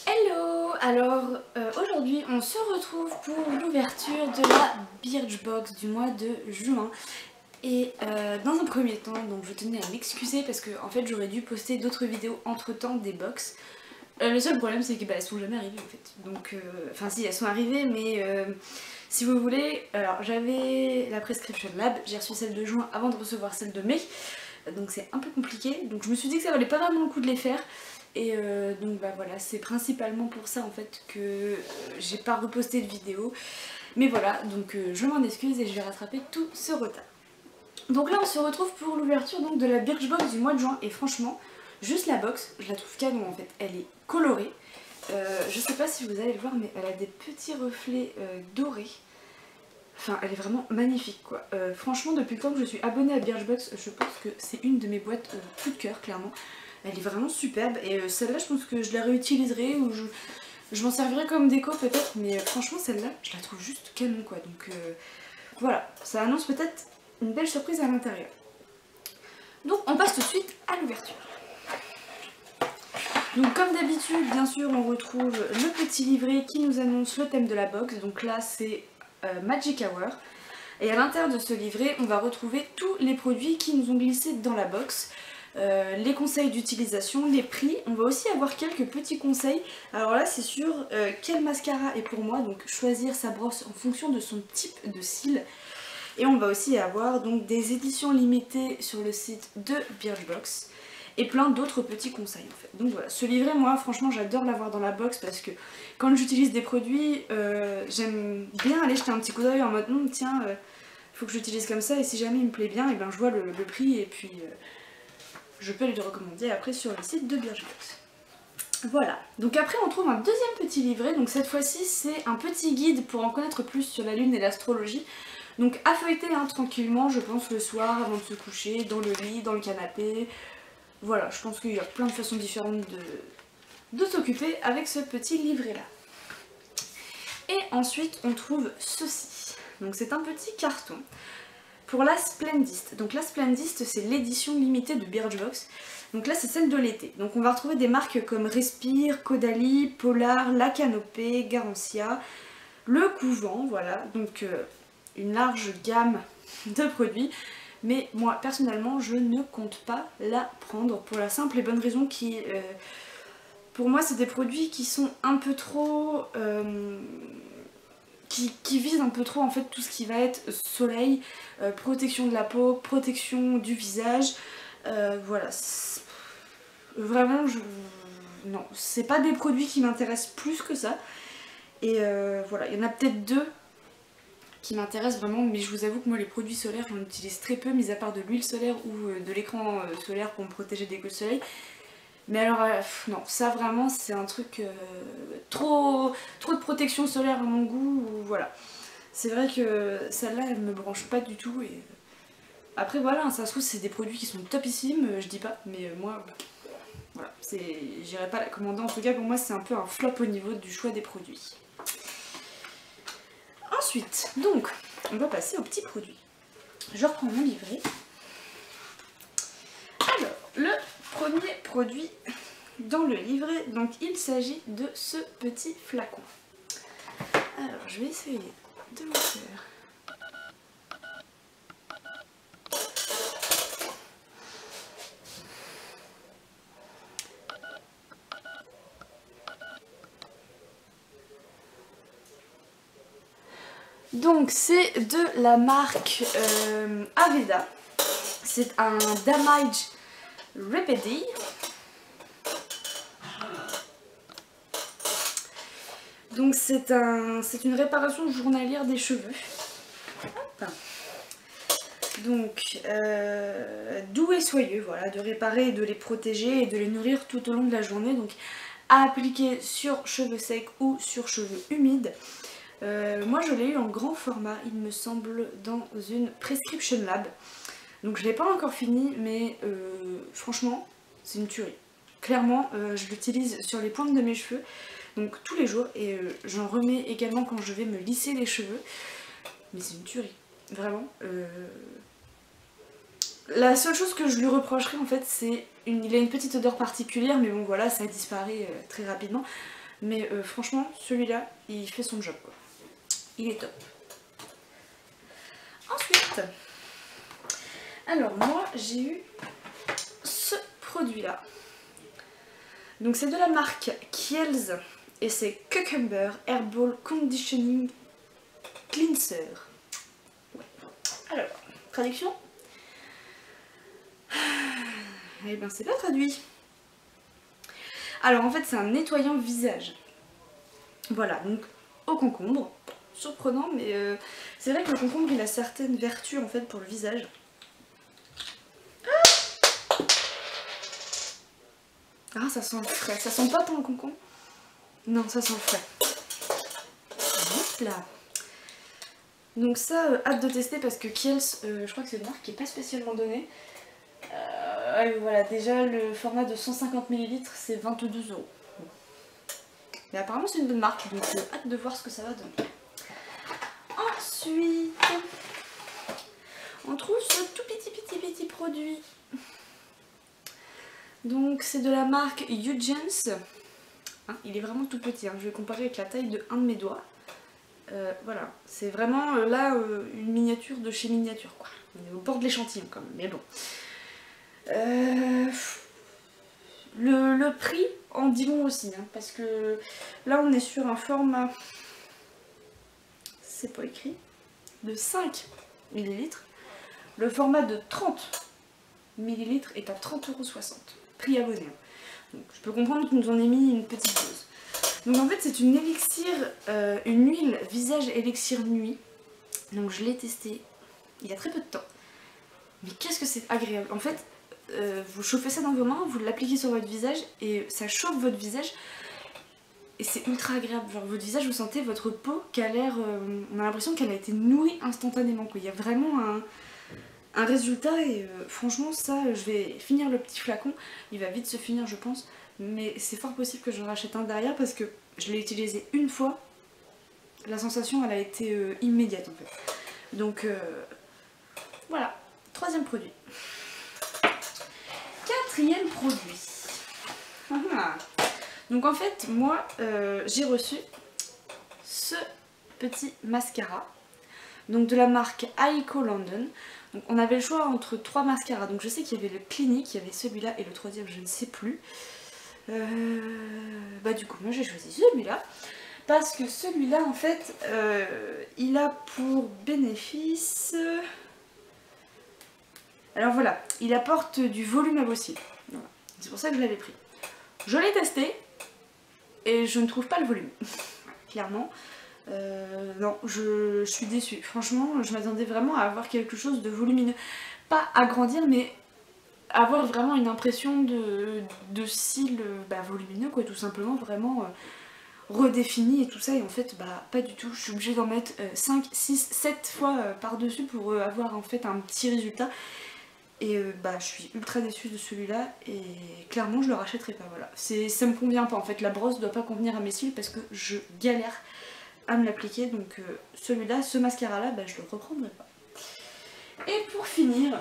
Hello! Alors aujourd'hui on se retrouve pour l'ouverture de la Birchbox du mois de juin. Et dans un premier temps, donc je tenais à m'excuser parce que en fait j'aurais dû poster d'autres vidéos entre temps des box. Le seul problème c'est que elles sont jamais arrivées en fait. Donc enfin si, elles sont arrivées mais si vous voulez, alors j'avais la Prescription Lab, j'ai reçu celle de juin avant de recevoir celle de mai. Donc c'est un peu compliqué, donc je me suis dit que ça valait pas vraiment le coup de les faire. Et donc bah voilà, c'est principalement pour ça en fait que j'ai pas reposté de vidéo. Mais voilà, donc je m'en excuse et je vais rattraper tout ce retard. Donc là on se retrouve pour l'ouverture donc de la Birchbox du mois de juin. Et franchement, juste la box, je la trouve canon en fait. Elle est colorée. Je sais pas si vous allez le voir mais elle a des petits reflets dorés. Enfin elle est vraiment magnifique quoi. Franchement depuis le temps que je suis abonnée à Birchbox, je pense que c'est une de mes boîtes coup de cœur clairement. Elle est vraiment superbe et celle-là je pense que je la réutiliserai ou je m'en servirai comme déco peut-être, mais franchement celle-là je la trouve juste canon quoi. Donc voilà, ça annonce peut-être une belle surprise à l'intérieur. Donc on passe tout de suite à l'ouverture. Donc comme d'habitude bien sûr on retrouve le petit livret qui nous annonce le thème de la box. Donc là c'est Magic Hour. Et à l'intérieur de ce livret on va retrouver tous les produits qui nous ont glissés dans la box. Les conseils d'utilisation, les prix, on va aussi avoir quelques petits conseils. Alors là c'est sur quel mascara est pour moi, donc choisir sa brosse en fonction de son type de cils. Et on va aussi avoir donc des éditions limitées sur le site de Birchbox et plein d'autres petits conseils en fait. Donc voilà, ce livret moi franchement j'adore l'avoir dans la box parce que quand j'utilise des produits j'aime bien aller jeter un petit coup d'œil en mode tiens faut que j'utilise comme ça et si jamais il me plaît bien et ben je vois le prix et puis je peux les recommander après sur le site de Birchbox. Voilà, donc après on trouve un deuxième petit livret, donc cette fois-ci c'est un petit guide pour en connaître plus sur la lune et l'astrologie. Donc à feuilleter tranquillement, je pense le soir avant de se coucher, dans le lit, dans le canapé. Voilà, je pense qu'il y a plein de façons différentes de s'occuper avec ce petit livret là. Et ensuite on trouve ceci, donc c'est un petit carton. Pour la Splendist. Donc la Splendist c'est l'édition limitée de Birchbox. Donc là c'est celle de l'été. Donc on va retrouver des marques comme Respire, Caudalie, Polar, La Canopée, Garancia, Le Couvent, voilà. Donc une large gamme de produits. Mais moi personnellement je ne compte pas la prendre pour la simple et bonne raison qui pour moi c'est des produits qui sont un peu trop qui vise un peu trop en fait tout ce qui va être soleil, protection de la peau, protection du visage, voilà. Vraiment, non, c'est pas des produits qui m'intéressent plus que ça. Et voilà, il y en a peut-être deux qui m'intéressent vraiment, mais je vous avoue que moi les produits solaires j'en utilise très peu, mis à part de l'huile solaire ou de l'écran solaire pour me protéger des coups de soleil. Mais alors non, ça vraiment c'est un truc trop de protection solaire à mon goût, ou voilà. C'est vrai que celle-là elle me branche pas du tout et après voilà, ça se trouve c'est des produits qui sont topissimes, je dis pas, mais moi voilà, j'irai pas la commander, en tout cas pour moi c'est un peu un flop au niveau du choix des produits. Ensuite, donc on va passer aux petits produits. Je reprends mon livret. Alors, le premier produit dans le livret, donc il s'agit de ce petit flacon. Alors je vais essayer de le faire. Donc c'est de la marque Aveda. C'est un Damage Remedy. Donc c'est une réparation journalière des cheveux. Hop. Donc doux et soyeux, voilà, de réparer et de les protéger et de les nourrir tout au long de la journée. Donc à appliquer sur cheveux secs ou sur cheveux humides. Moi je l'ai eu en grand format, il me semble, dans une Prescription Lab. Donc je l'ai pas encore fini, mais franchement c'est une tuerie. Clairement je l'utilise sur les pointes de mes cheveux, donc tous les jours, et j'en remets également quand je vais me lisser les cheveux. Mais c'est une tuerie. vraiment. La seule chose que je lui reprocherais en fait, c'est il a une petite odeur particulière, mais bon voilà, ça disparaît très rapidement. Mais franchement, celui-là, il fait son job quoi. Il est top. Ensuite, alors moi j'ai eu ce produit-là. Donc c'est de la marque Kiehl's et c'est Cucumber Herbal Conditioning Cleanser. Ouais. Alors, traduction? Eh ben c'est pas traduit. Alors en fait c'est un nettoyant visage. Voilà, donc au concombre. Surprenant, mais c'est vrai que le concombre il a certaines vertus en fait pour le visage. Ah ça sent le frais, ça sent pas tant le concombre? Non, ça sent le frais. Hop là. Donc ça, hâte de tester parce que Kiehl's, je crois que c'est une marque qui n'est pas spécialement donnée. Voilà, déjà le format de 150 ml c'est 22 €. Mais apparemment c'est une bonne marque, donc hâte de voir ce que ça va donner. Ensuite, on trouve ce tout petit produit. Donc c'est de la marque Eugens. Hein, il est vraiment tout petit, hein. Je vais comparer avec la taille de un de mes doigts. Voilà, c'est vraiment là une miniature de chez miniature quoi. On est au bord de l'échantillon quand même, mais bon. Le prix en dit long aussi, hein, parce que là on est sur un format, c'est pas écrit, de 5 ml. Le format de 30 ml est à 30,60 €, prix abonné. Hein. Donc je peux comprendre qu'ils nous en aient mis une petite dose. Donc en fait c'est une élixir, une huile visage élixir nuit. Donc je l'ai testé il y a très peu de temps. Mais qu'est-ce que c'est agréable. En fait vous chauffez ça dans vos mains, vous l'appliquez sur votre visage et ça chauffe votre visage. Et c'est ultra agréable. Genre votre visage, vous sentez votre peau qui a l'air... on a l'impression qu'elle a été nourrie instantanément quoi. Il y a vraiment un résultat et franchement ça je vais finir le petit flacon. Il va vite se finir je pense. Mais c'est fort possible que j'en rachète un derrière parce que je l'ai utilisé une fois. La sensation elle a été immédiate en fait. Donc voilà, troisième produit. Quatrième produit. Donc en fait moi j'ai reçu ce petit mascara. Donc de la marque Aiko London. Donc on avait le choix entre 3 mascaras. Donc je sais qu'il y avait le Clinique, il y avait celui-là et le troisième je ne sais plus. Bah du coup moi j'ai choisi celui-là. Parce que celui-là en fait il a pour bénéfice... Alors voilà, il apporte du volume à vos cils. Voilà. C'est pour ça que je l'avais pris. Je l'ai testé et je ne trouve pas le volume. Clairement. Non, je suis déçue. Franchement, je m'attendais vraiment à avoir quelque chose de volumineux. Pas agrandir, mais avoir vraiment une impression de cils volumineux, quoi, tout simplement, vraiment redéfini et tout ça. Et en fait, pas du tout. Je suis obligée d'en mettre 5, 6, 7 fois par-dessus pour avoir en fait un petit résultat. Et je suis ultra déçue de celui-là et clairement je le rachèterai pas, voilà. Ça me convient pas en fait, la brosse doit pas convenir à mes cils parce que je galère à me l'appliquer. Donc celui-là, ce mascara là, je le reprendrai pas. Et pour finir,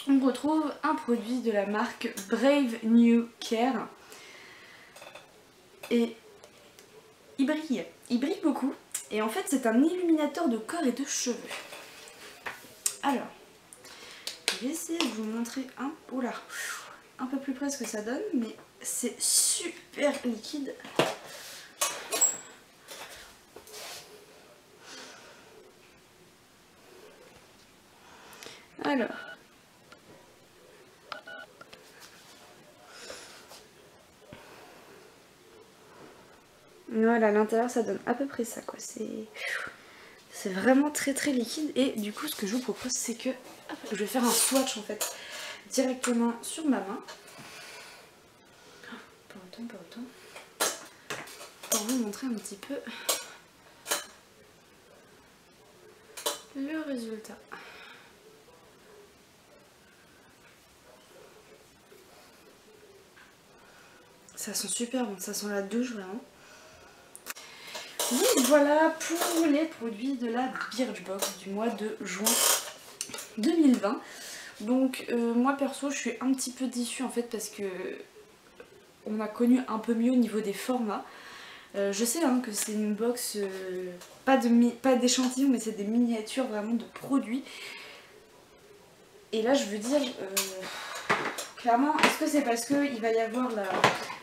on retrouve un produit de la marque Brave New Care. Et il brille beaucoup. Et en fait c'est un illuminateur de corps et de cheveux. Alors, je vais essayer de vous montrer un peu plus près ce que ça donne, mais c'est super liquide. Alors, voilà, à l'intérieur ça donne à peu près ça quoi. C'est vraiment très liquide et du coup ce que je vous propose c'est que je vais faire un swatch en fait directement sur ma main. Pas autant. Pour vous montrer un petit peu le résultat. Ça sent super bon, ça sent la douche vraiment. Donc voilà pour les produits de la Birchbox du mois de juin 2020. Donc moi perso je suis un petit peu déçue en fait parce que on a connu un peu mieux au niveau des formats. Je sais hein, que c'est une box pas d'échantillons mais c'est des miniatures vraiment de produits. Et là je veux dire clairement, est-ce que c'est parce qu'il va y avoir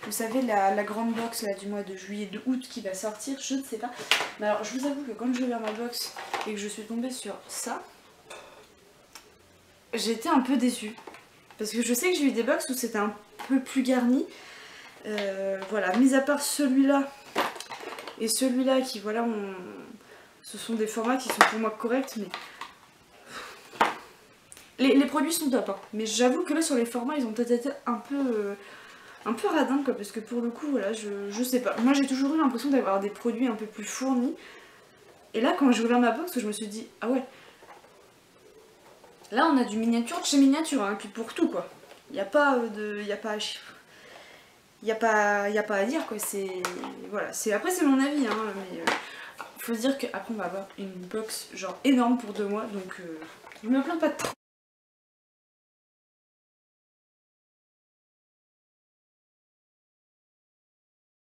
vous savez la grande box là, du mois de juillet, de août qui va sortir, je ne sais pas. Mais alors je vous avoue que quand j'ai ouvert ma box et que je suis tombée sur ça, j'ai été un peu déçue. Parce que je sais que j'ai eu des box où c'était un peu plus garni. Voilà, mis à part celui-là et celui-là qui voilà, ce sont des formats qui sont pour moi corrects, mais les produits sont top, hein. Mais j'avoue que là sur les formats ils ont peut-être été un peu radins quoi, parce que pour le coup voilà, je sais pas. Moi j'ai toujours eu l'impression d'avoir des produits un peu plus fournis. Et là quand j'ai ouvert ma box je me suis dit ah ouais, là on a du miniature de chez miniature, hein, puis pour tout quoi. Il n'y a pas à dire quoi, c'est voilà, après c'est mon avis hein, mais faut se dire qu'après on va avoir une box genre énorme pour 2 mois, donc je me plains pas de trop.